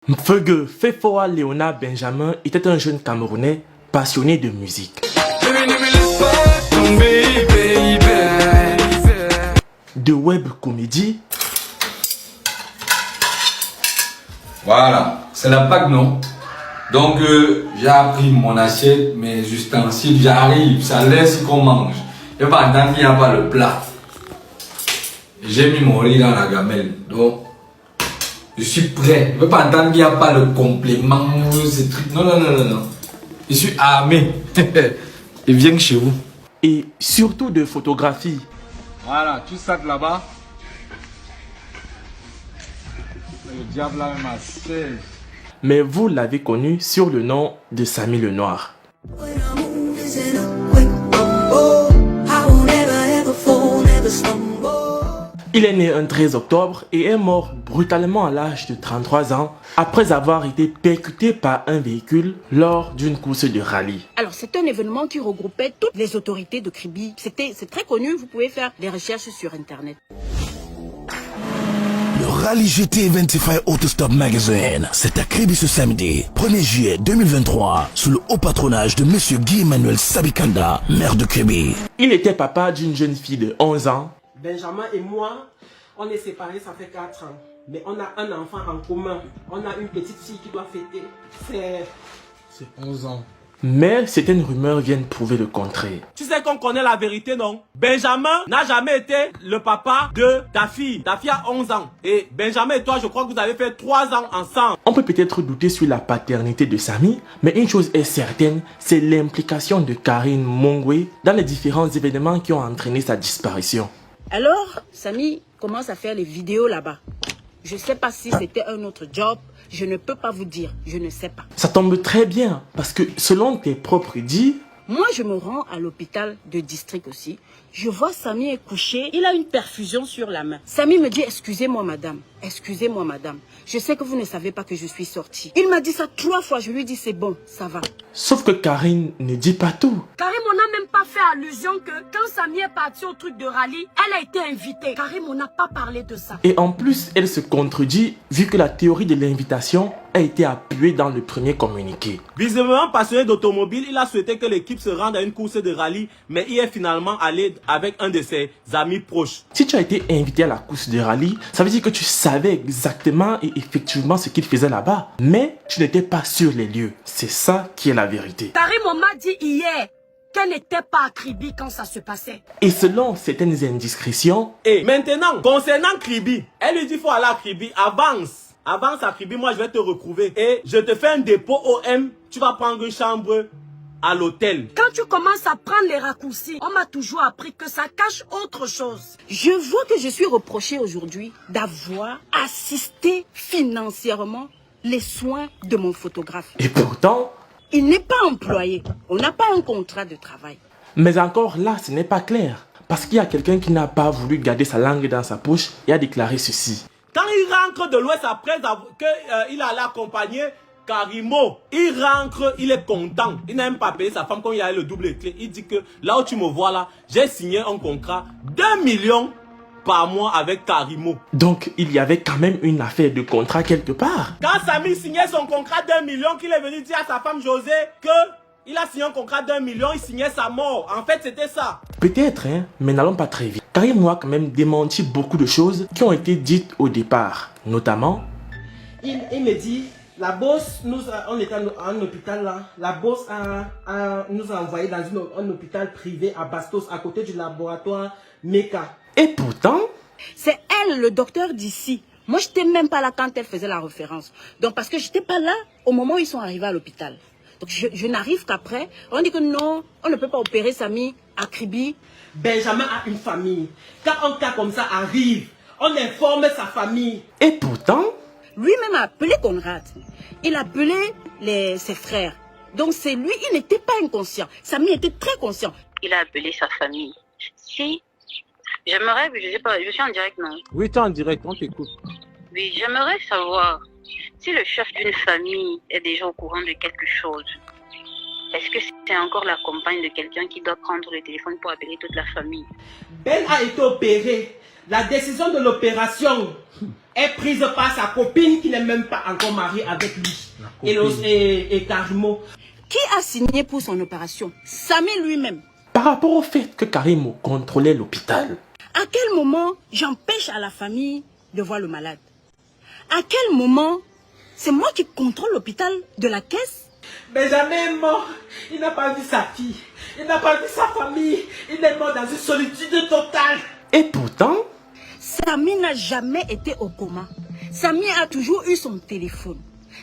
Mfeugue Fefoa Léonard Benjamin était un jeune Camerounais passionné de musique. De web comédie. Voilà, c'est la Pâques, non? Donc j'ai appris mon assiette, mes ustensiles, j'arrive, ça laisse qu'on mange. Et pendant qu'il n'y a pas le plat, j'ai mis mon riz dans la gamelle. Donc je suis prêt. Je veux pas entendre qu'il n'y a pas le complément, ces trucs. Non, non, non, non, non. Je suis armé. Et viens chez vous. Et surtout de photographie. Voilà, tu sacs là-bas. Le diable a même assez. Mais vous l'avez connu sur le nom de Samy Le Noir. Il est né un 13 octobre et est mort brutalement à l'âge de 33 ans après avoir été percuté par un véhicule lors d'une course de rallye. Alors c'est un événement qui regroupait toutes les autorités de Kribi. C'est très connu, vous pouvez faire des recherches sur internet. Le Rallye GT 25 Autostop Magazine, c'est à Kribi ce samedi, 1er juillet 2023, sous le haut patronage de Monsieur Guy-Emmanuel Sabikanda, maire de Kribi. Il était papa d'une jeune fille de 11 ans. Benjamin et moi, on est séparés, ça fait 4 ans. Mais on a un enfant en commun. On a une petite fille qui doit fêter. C'est 11 ans. Mais certaines rumeurs viennent prouver le contraire. Tu sais qu'on connaît la vérité, non? Benjamin n'a jamais été le papa de ta fille. Ta fille a 11 ans. Et Benjamin et toi, je crois que vous avez fait 3 ans ensemble. On peut peut-être douter sur la paternité de Samy, mais une chose est certaine, c'est l'implication de Karine Mongwe dans les différents événements qui ont entraîné sa disparition. Alors, Samy commence à faire les vidéos là-bas. Je ne sais pas si c'était un autre job. Je ne peux pas vous dire. Je ne sais pas. Ça tombe très bien, parce que selon tes propres dits... Moi, je me rends à l'hôpital de district aussi. Je vois Samy est couché. Il a une perfusion sur la main. Samy me dit, excusez-moi madame. Excusez-moi madame. Je sais que vous ne savez pas que je suis sortie. Il m'a dit ça 3 fois. Je lui dis, c'est bon, ça va. Sauf que Karine ne dit pas tout. Karim, on n'a même pas fait allusion que quand Samy est parti au truc de rallye, elle a été invitée. Karim, on n'a pas parlé de ça. Et en plus, elle se contredit vu que la théorie de l'invitation a été appuyée dans le premier communiqué. Visiblement passionné d'automobile, il a souhaité que l'équipe se rende à une course de rallye, mais il est finalement allé avec un de ses amis proches. Si tu as été invité à la course de rallye, ça veut dire que tu savais exactement et effectivement ce qu'il faisait là-bas. Mais tu n'étais pas sur les lieux. C'est ça qui est la vérité. Karim, on m'a dit hier qu'elle n'était pas à Kribi quand ça se passait. Et selon certaines indiscrétions... Et maintenant, concernant Kribi, elle lui dit faut aller à Kribi, avance. Avance à Kribi, moi je vais te retrouver. Et je te fais un dépôt OM, tu vas prendre une chambre à l'hôtel. Quand tu commences à prendre les raccourcis, on m'a toujours appris que ça cache autre chose. Je vois que je suis reprochée aujourd'hui d'avoir assisté financièrement les soins de mon photographe. Et pourtant... Il n'est pas employé. On n'a pas un contrat de travail. Mais encore là, ce n'est pas clair. Parce qu'il y a quelqu'un qui n'a pas voulu garder sa langue dans sa poche et a déclaré ceci. Quand il rentre de l'Ouest après qu'il allait accompagner Karimo, il rentre, il est content. Il n'a même pas payé sa femme quand il a le double clé. Il dit que là où tu me vois là, j'ai signé un contrat d'1 million par mois avec Karimo. Donc il y avait quand même une affaire de contrat quelque part. Quand Samy signait son contrat d'1 million, qu'il est venu dire à sa femme José que il a signé un contrat d'1 million, il signait sa mort. En fait, c'était ça. Peut-être, hein, mais n'allons pas très vite. Karim a quand même démenti beaucoup de choses qui ont été dites au départ. Notamment... Il me dit, la bosse, on était en hôpital là, la bosse nous a envoyé dans un hôpital privé à Bastos, à côté du laboratoire Meka. Et pourtant... C'est elle, le docteur d'ici. Moi, je n'étais même pas là quand elle faisait la référence. Donc, parce que je n'étais pas là au moment où ils sont arrivés à l'hôpital. Donc, je n'arrive qu'après. On dit que non, on ne peut pas opérer Samy à Kribi. Benjamin a une famille. Quand un cas comme ça arrive, on informe sa famille. Et pourtant... Lui-même a appelé Conrad. Il a appelé ses frères. Donc, c'est lui, il n'était pas inconscient. Samy était très conscient. Il a appelé sa famille. Si... J'aimerais, je sais pas, je suis en direct, non? Oui, tu es en direct, on t'écoute. Oui, j'aimerais savoir si le chef d'une famille est déjà au courant de quelque chose. Est-ce que c'est encore la compagne de quelqu'un qui doit prendre le téléphone pour appeler toute la famille? Ben a été opéré. La décision de l'opération est prise par sa copine qui n'est même pas encore mariée avec lui. Et Karimo. Qui a signé pour son opération? Samy lui-même. Par rapport au fait que Karimo contrôlait l'hôpital. À quel moment j'empêche à la famille de voir le malade? À quel moment c'est moi qui contrôle l'hôpital de la caisse? Benjamin est mort. Il n'a pas vu sa fille. Il n'a pas vu sa famille. Il est mort dans une solitude totale. Et pourtant, Samy n'a jamais été au coma. Samy a toujours eu son téléphone.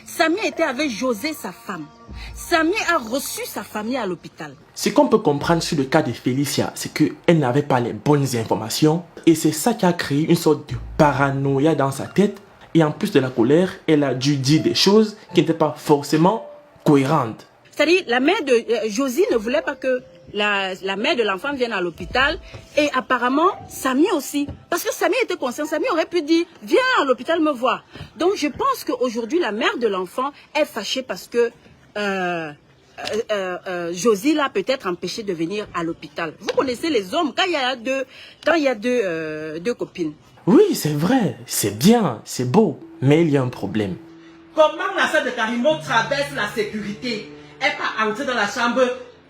Samy était avec José, sa femme. Samy a reçu sa famille à l'hôpital. ce qu'on peut comprendre sur le cas de Félicia, c'est qu'elle n'avait pas les bonnes informations. Et c'est ça qui a créé une sorte de paranoïa dans sa tête. Et en plus de la colère, elle a dû dire des choses qui n'étaient pas forcément cohérentes. C'est-à-dire, la mère de Josie ne voulait pas que la mère de l'enfant vienne à l'hôpital. Et apparemment, Samy aussi. Parce que Samy était conscient. Samy aurait pu dire, viens à l'hôpital me voir. Donc, je pense qu'aujourd'hui, la mère de l'enfant est fâchée parce que Josie l'a peut-être empêché de venir à l'hôpital. Vous connaissez les hommes, quand il y a deux copines. Oui, c'est vrai, c'est bien, c'est beau, mais il y a un problème. Comment la sœur de Karimo traverse la sécurité? Elle pas entrer dans la chambre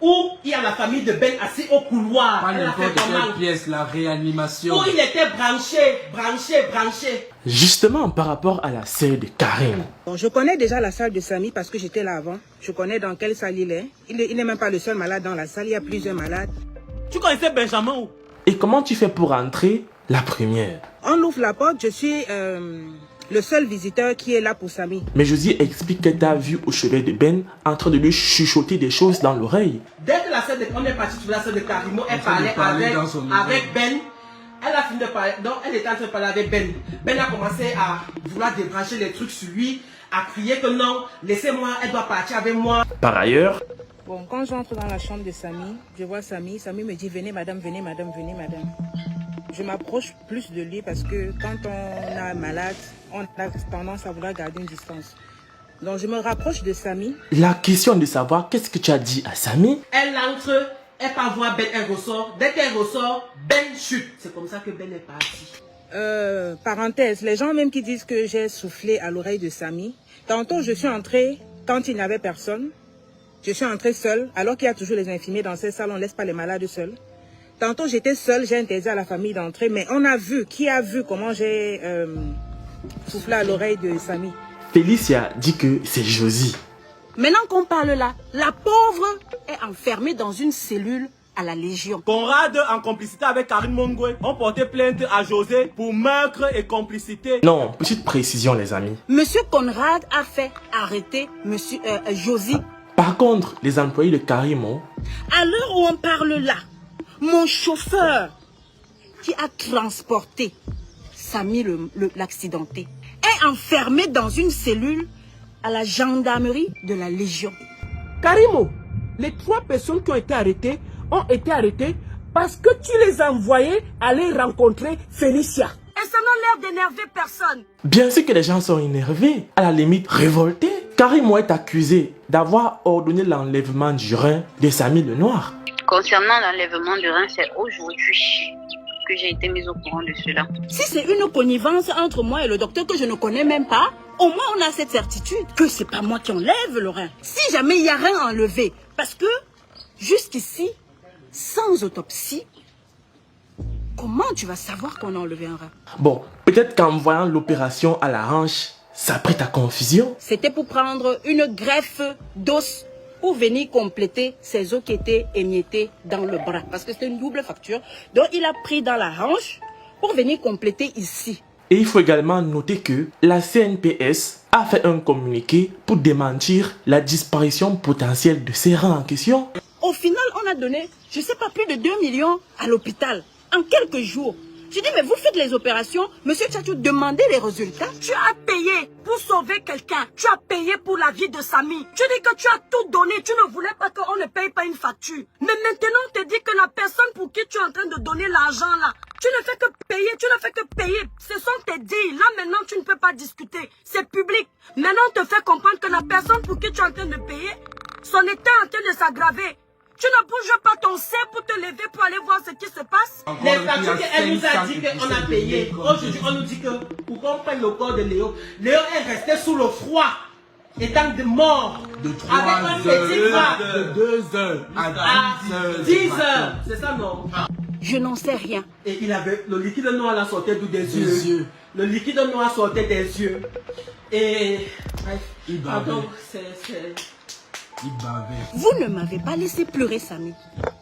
où il y a la famille de Ben assis au couloir. Pas Elle a fait n'importe comment? quelle pièce, la réanimation. Où il était branché. Justement, par rapport à la sœur de Karim. Bon, je connais déjà la salle de Samy parce que j'étais là avant. Je connais dans quelle salle il est. Il n'est même pas le seul malade dans la salle. Il y a plusieurs malades. Tu connaissais Benjamin où? Et comment tu fais pour entrer la première? On ouvre la porte. Je suis le seul visiteur qui est là pour Samy. Mais Josie explique qu'elle t'a vu au chevet de Ben en train de lui chuchoter des choses dans l'oreille. Dès que on est parti sur la sœur de Karimo, elle parlait avec Ben. Elle a fini de parler, donc elle était en train de parler avec Ben. Ben a commencé à vouloir débrancher les trucs sur lui, à crier que non, laissez-moi, elle doit partir avec moi. Par ailleurs, Bon, quand j'entre dans la chambre de Samy, je vois Samy. Samy me dit, venez madame, venez madame, venez madame. Je m'approche plus de lui parce que quand on est malade, on a tendance à vouloir garder une distance. Donc je me rapproche de Samy. la question de savoir qu'est-ce que tu as dit à Samy. Elle entre, elle part voir Ben, elle ressort. Dès qu'elle ressort, Ben chute. C'est comme ça que Ben est parti. Parenthèse, les gens même qui disent que j'ai soufflé à l'oreille de Samy. Tantôt je suis entrée quand il n'y avait personne. Je suis entrée seule, alors qu'il y a toujours les infirmiers dans ces salles, on ne laisse pas les malades seuls. Tantôt j'étais seule, j'ai interdit à la famille d'entrer, mais on a vu, qui a vu comment j'ai soufflé à l'oreille de Samy. Félicia dit que c'est Josie. Maintenant qu'on parle là, la pauvre est enfermée dans une cellule à la Légion. Conrad, en complicité avec Karine Mongwe, ont porté plainte à José pour meurtre et complicité. Non, petite précision les amis. Monsieur Conrad a fait arrêter Monsieur Josie. Par contre, les employés de Karimo, À l'heure où on parle là, mon chauffeur qui a transporté Samy l'accidenté est enfermé dans une cellule à la gendarmerie de la Légion. Karimo, les 3 personnes qui ont été arrêtées parce que tu les as envoyées aller rencontrer Félicia. Et ça n'a l'air d'énerver personne. bien sûr que les gens sont énervés, à la limite révoltés. Karimo est accusé d'avoir ordonné l'enlèvement du rein de Samy le Noir. Concernant l'enlèvement du rein, c'est aujourd'hui que j'ai été mise au courant de cela. Si c'est une connivence entre moi et le docteur que je ne connais même pas, au moins on a cette certitude que c'est pas moi qui enlève le rein. Si jamais il y a rien enlevé, parce que jusqu'ici, sans autopsie, comment tu vas savoir qu'on a enlevé un rein? Bon, peut-être qu'en voyant l'opération à la hanche, ça prête à confusion. C'était pour prendre une greffe d'os pour venir compléter ces os qui étaient émiettés dans le bras. Parce que c'était une double fracture. Donc il a pris dans la hanche pour venir compléter ici. Et il faut également noter que la CNPS a fait un communiqué pour démentir la disparition potentielle de ces reins en question. Au final, on a donné, je ne sais pas, plus de 2 millions à l'hôpital en quelques jours. Je dis, mais vous faites les opérations, monsieur Tchatchou, demandez les résultats. Tu as payé pour sauver quelqu'un. Tu as payé pour la vie de Samy. Tu dis que tu as tout donné. Tu ne voulais pas qu'on ne paye pas une facture. Mais maintenant, on te dit que la personne pour qui tu es en train de donner l'argent là, tu ne fais que payer, tu ne fais que payer. Ce sont tes dires. Là, maintenant, tu ne peux pas discuter. C'est public. Maintenant, on te fait comprendre que la personne pour qui tu es en train de payer, son état est en train de s'aggraver. Tu ne bouges pas ton sein pour te lever pour aller voir ce qui se passe. Les factures qu'elle nous a dit qu'on a payé. Aujourd'hui, on nous dit que pour qu'on prenne le corps de Léo, Léo est resté sous le froid, étant de mort. De 3 avec un petit bras. de 2 heures à 10 heures. C'est ça, non? Je n'en sais rien. Et il avait le liquide noir là sortait d'où des yeux. Le liquide noir sortait des yeux. Et il bavait. Vous ne m'avez pas laissé pleurer, Samy.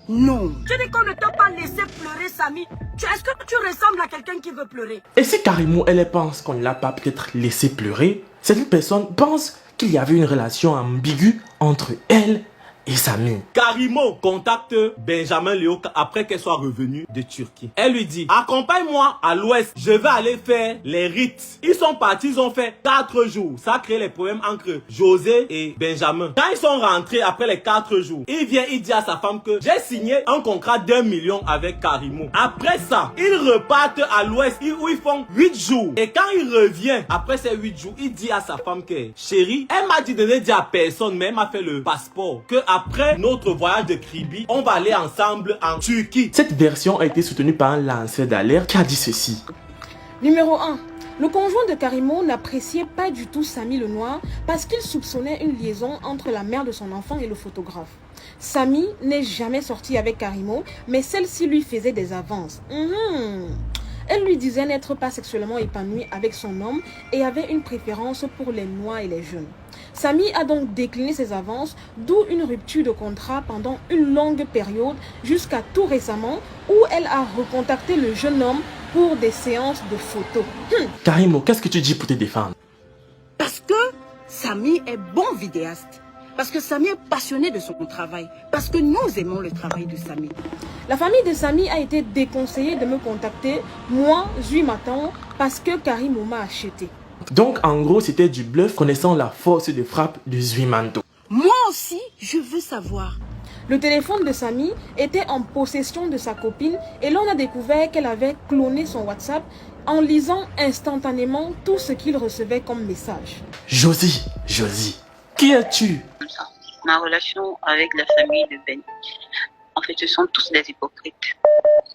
Non. Tu dis qu'on ne t'a pas laissé pleurer, Samy. Est-ce que tu ressembles à quelqu'un qui veut pleurer? Et si Karimo, elle pense qu'on ne l'a pas peut-être laissé pleurer, cette personne pense qu'il y avait une relation ambiguë entre elle et Samy. Karimo contacte Benjamin Léo après qu'elle soit revenue de Turquie. Elle lui dit, accompagne-moi à l'ouest, je vais aller faire les rites. Ils sont partis, ils ont fait 4 jours. Ça a créé les problèmes entre José et Benjamin. Quand ils sont rentrés après les 4 jours, il vient, il dit à sa femme que j'ai signé un contrat d'1 million avec Karimo. Après ça, ils repartent à l'ouest où ils font 8 jours. Et quand il revient, après ces 8 jours, il dit à sa femme que, chérie, elle m'a dit de ne dire à personne, mais elle m'a fait le passeport. Que après notre voyage de Kribi, on va aller ensemble en Turquie. Cette version a été soutenue par un lanceur d'alerte qui a dit ceci. Numéro 1. Le conjoint de Karimo n'appréciait pas du tout Samy le Noir parce qu'il soupçonnait une liaison entre la mère de son enfant et le photographe. Samy n'est jamais sorti avec Karimo, mais celle-ci lui faisait des avances. Elle lui disait n'être pas sexuellement épanouie avec son homme et avait une préférence pour les noirs et les jeunes. Samy a donc décliné ses avances, d'où une rupture de contrat pendant une longue période jusqu'à tout récemment où elle a recontacté le jeune homme pour des séances de photos. Karimo, qu'est-ce que tu dis pour te défendre? Parce que Samy est bon vidéaste. Parce que Samy est passionné de son travail. Parce que nous aimons le travail de Samy. La famille de Samy a été déconseillée de me contacter, moi, Zui Matan, parce que Karimo m'a acheté. Donc en gros c'était du bluff connaissant la force de frappe de Zui Matan. Moi aussi, je veux savoir. Le téléphone de Samy était en possession de sa copine et l'on a découvert qu'elle avait cloné son WhatsApp en lisant instantanément tout ce qu'il recevait comme message. Josie, qui es-tu? Ma relation avec la famille de Ben, en fait, ce sont tous des hypocrites.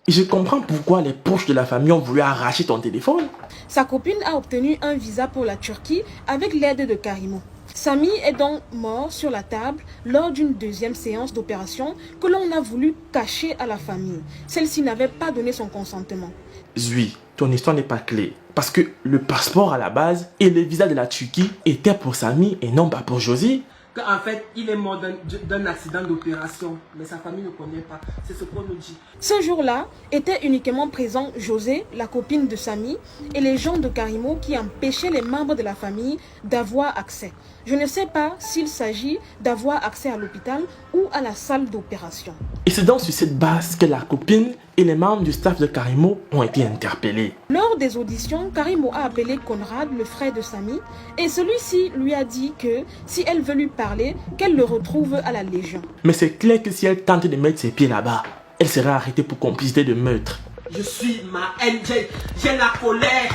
Et je comprends pourquoi les proches de la famille ont voulu arracher ton téléphone. Sa copine a obtenu un visa pour la Turquie avec l'aide de Karimo. Samy est donc mort sur la table lors d'une deuxième séance d'opération que l'on a voulu cacher à la famille. Celle-ci n'avait pas donné son consentement. Zui, ton histoire n'est pas claire. Parce que le passeport à la base et le visa de la Turquie étaient pour Samy et non pas pour Josie. qu'en fait, il est mort d'un accident d'opération, mais sa famille ne connaît pas. C'est ce qu'on nous dit. Ce jour-là, étaient uniquement présents José, la copine de Samy, et les gens de Karimo qui empêchaient les membres de la famille d'avoir accès. Je ne sais pas s'il s'agit d'avoir accès à l'hôpital ou à la salle d'opération. Et c'est donc sur cette base que la copine et les membres du staff de Karimo ont été interpellés. Lors des auditions, Karimo a appelé Conrad, le frère de Samy, et celui-ci lui a dit que si elle veut lui parler, qu'elle le retrouve à la Légion. Mais c'est clair que si elle tente de mettre ses pieds là-bas, elle sera arrêtée pour complicité de meurtre. Je suis ma haine, j'ai la colère.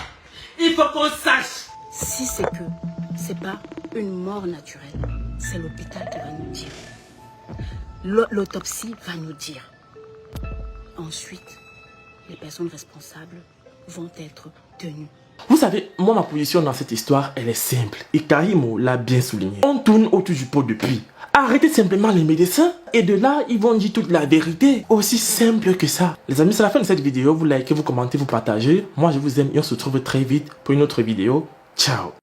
Il faut qu'on sache. Si c'est que c'est pas une mort naturelle, c'est l'hôpital qui va nous dire. L'autopsie va nous dire. Ensuite, les personnes responsables vont être tenues. Vous savez, moi ma position dans cette histoire, elle est simple. Et Karimo l'a bien souligné. On tourne autour du pot depuis. Arrêtez simplement les médecins et de là, ils vont dire toute la vérité. Aussi simple que ça. Les amis, c'est la fin de cette vidéo. Vous likez, vous commentez, vous partagez. Moi, je vous aime et on se retrouve très vite pour une autre vidéo. Ciao.